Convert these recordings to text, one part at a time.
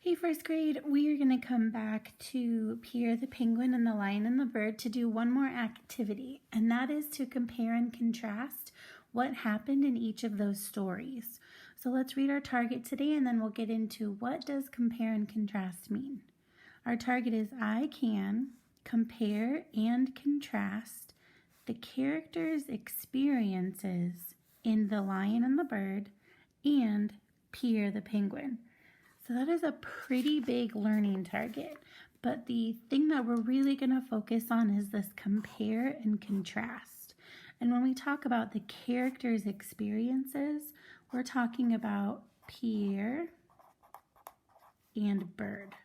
Hey, first grade, we are going to come back to Pierre the Penguin and the Lion and the Bird to do one more activity, and that is to compare and contrast what happened in each of those stories. So let's read our target today, and then we'll get into what does compare and contrast mean. Our target is I can compare and contrast the characters' experiences in The Lion and the Bird and Pierre the Penguin. So that is a pretty big learning target, but the thing that we're really going to focus on is this compare and contrast. And when we talk about the characters' experiences, we're talking about Pierre and Bird.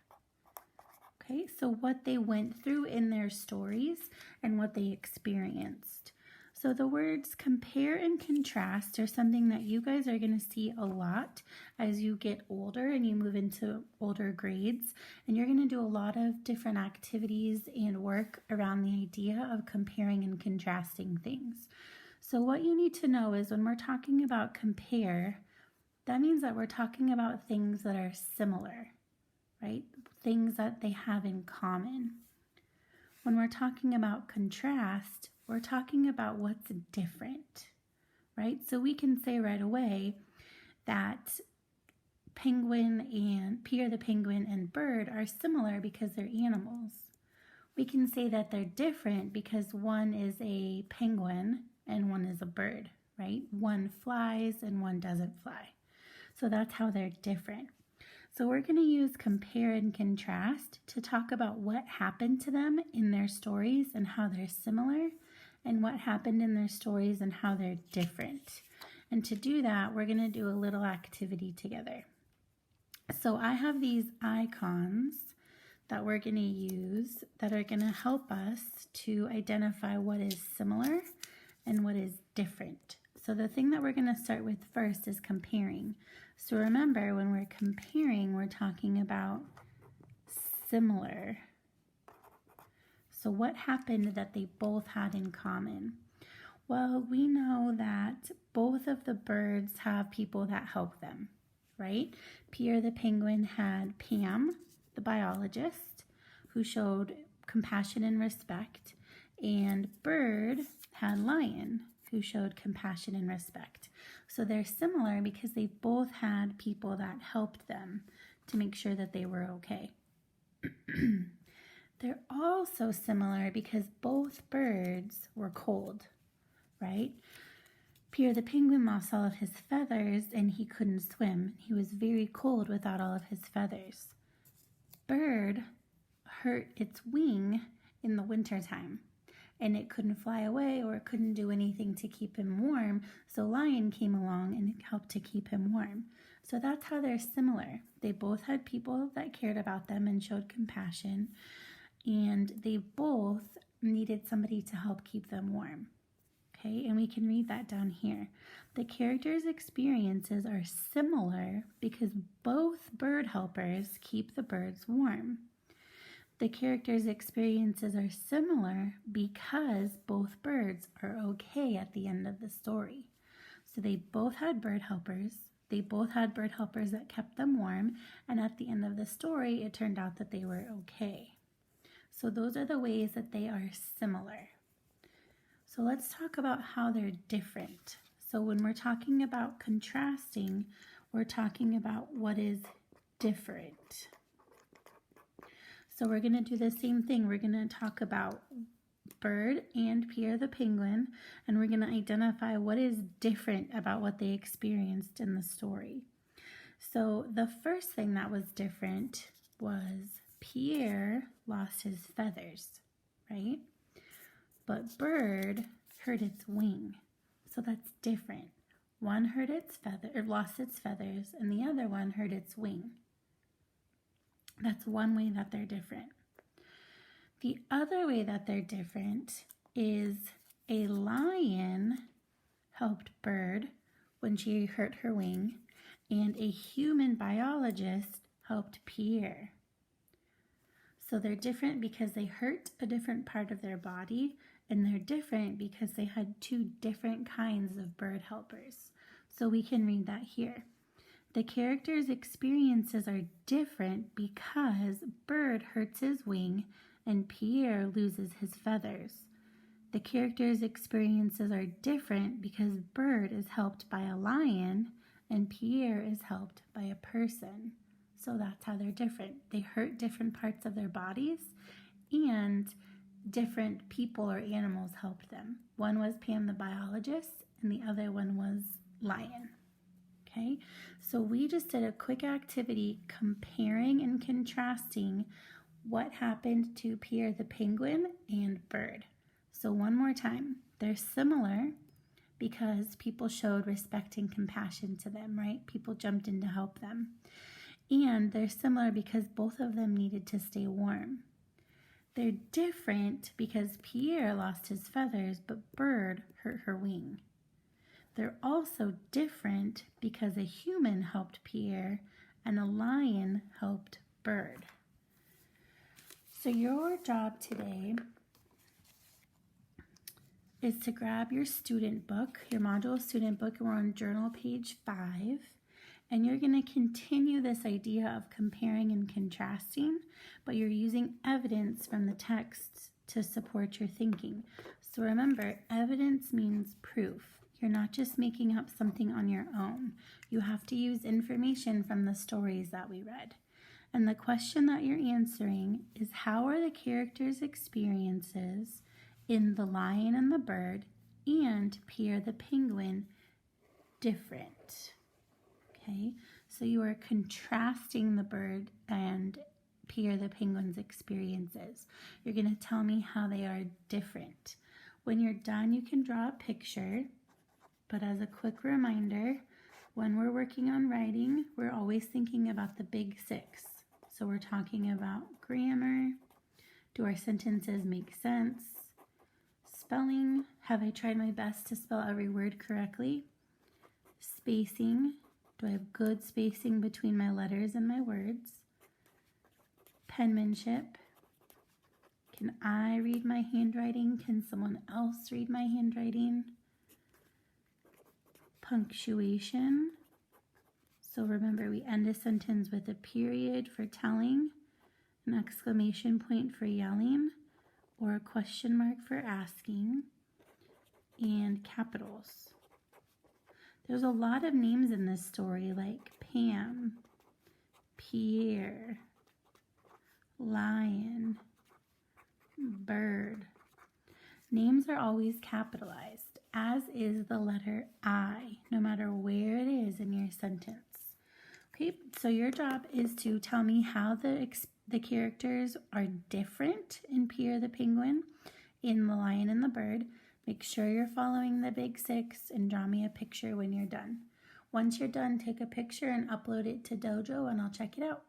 Okay, so what they went through in their stories and what they experienced. So the words compare and contrast are something that you guys are going to see a lot as you get older and you move into older grades. And you're going to do a lot of different activities and work around the idea of comparing and contrasting things. So what you need to know is when we're talking about compare, that means that we're talking about things that are similar, right? Things that they have in common. When we're talking about contrast, we're talking about what's different, right? So we can say right away that Pierre the Penguin and Bird are similar because they're animals. We can say that they're different because one is a penguin and one is a bird, right? One flies and one doesn't fly. So that's how they're different. So we're going to use compare and contrast to talk about what happened to them in their stories and how they're similar, and what happened in their stories and how they're different. And to do that, we're going to do a little activity together. So I have these icons that we're going to use that are going to help us to identify what is similar and what is different. So the thing that we're going to start with first is comparing. So remember, when we're comparing, we're talking about similar. So what happened that they both had in common? Well, we know that both of the birds have people that help them, right? Pierre the Penguin had Pam, the biologist, who showed compassion and respect, and Bird had Lion, who showed compassion and respect. So they're similar because they both had people that helped them to make sure that they were okay. They're also similar because both birds were cold, right? Pierre the Penguin lost all of his feathers and he couldn't swim. He was very cold without all of his feathers. Bird hurt its wing in the wintertime and it couldn't fly away or it couldn't do anything to keep him warm. So Lion came along and helped to keep him warm. So that's how they're similar. They both had people that cared about them and showed compassion. And they both needed somebody to help keep them warm. Okay, and we can read that down here. The characters' experiences are similar because both bird helpers keep the birds warm. The characters' experiences are similar because both birds are okay at the end of the story. So they both had bird helpers. They both had bird helpers that kept them warm. And at the end of the story, it turned out that they were okay. So those are the ways that they are similar. So let's talk about how they're different. So when we're talking about contrasting, we're talking about what is different. So we're going to do the same thing. We're going to talk about Bird and Pierre the Penguin, and we're going to identify what is different about what they experienced in the story. So the first thing that was different was Pierre lost his feathers, right? But Bird hurt its wing. So that's different. One hurt its feather, or lost its feathers, and the other one hurt its wing. That's one way that they're different. The other way that they're different is a lion helped Bird when she hurt her wing, and a human biologist helped Pierre. So they're different because they hurt a different part of their body, and they're different because they had two different kinds of bird helpers. So we can read that here. The character's experiences are different because Bird hurts his wing and Pierre loses his feathers. The character's experiences are different because Bird is helped by a lion and Pierre is helped by a person. So that's how they're different. They hurt different parts of their bodies, and different people or animals helped them. One was Pam the biologist, and the other one was Lion. Okay, so we just did a quick activity comparing and contrasting what happened to Pierre the penguin and Bird. So one more time, they're similar because people showed respect and compassion to them, right? People jumped in to help them. And they're similar because both of them needed to stay warm. They're different because Pierre lost his feathers, but Bird hurt her wing. They're also different because a human helped Pierre and a lion helped Bird. So your job today is to grab your student book, your module student book, and we're on journal page 5, and you're going to continue this idea of comparing and contrasting, but you're using evidence from the text to support your thinking. So remember, evidence means proof. You're not just making up something on your own. You have to use information from the stories that we read. And the question that you're answering is, how are the characters' experiences in The Lion and the Bird and Pierre the Penguin different? Okay, so you are contrasting the bird and Pierre the Penguin's experiences. You're going to tell me how they are different. When you're done, you can draw a picture. But as a quick reminder, when we're working on writing, we're always thinking about the big 6. So we're talking about grammar. Do our sentences make sense? Spelling. Have I tried my best to spell every word correctly? Spacing. Do I have good spacing between my letters and my words? Penmanship. Can I read my handwriting? Can someone else read my handwriting? Punctuation. So remember, we end a sentence with a period for telling, an exclamation point for yelling, or a question mark for asking, and capitals. There's a lot of names in this story, like Pam, Pierre, Lion, Bird. Names are always capitalized, as is the letter I, no matter where it is in your sentence. Okay, so your job is to tell me how the characters are different in Pierre the Penguin, in The Lion and the Bird. Make sure you're following the big 6 and draw me a picture when you're done. Once you're done, take a picture and upload it to Dojo and I'll check it out.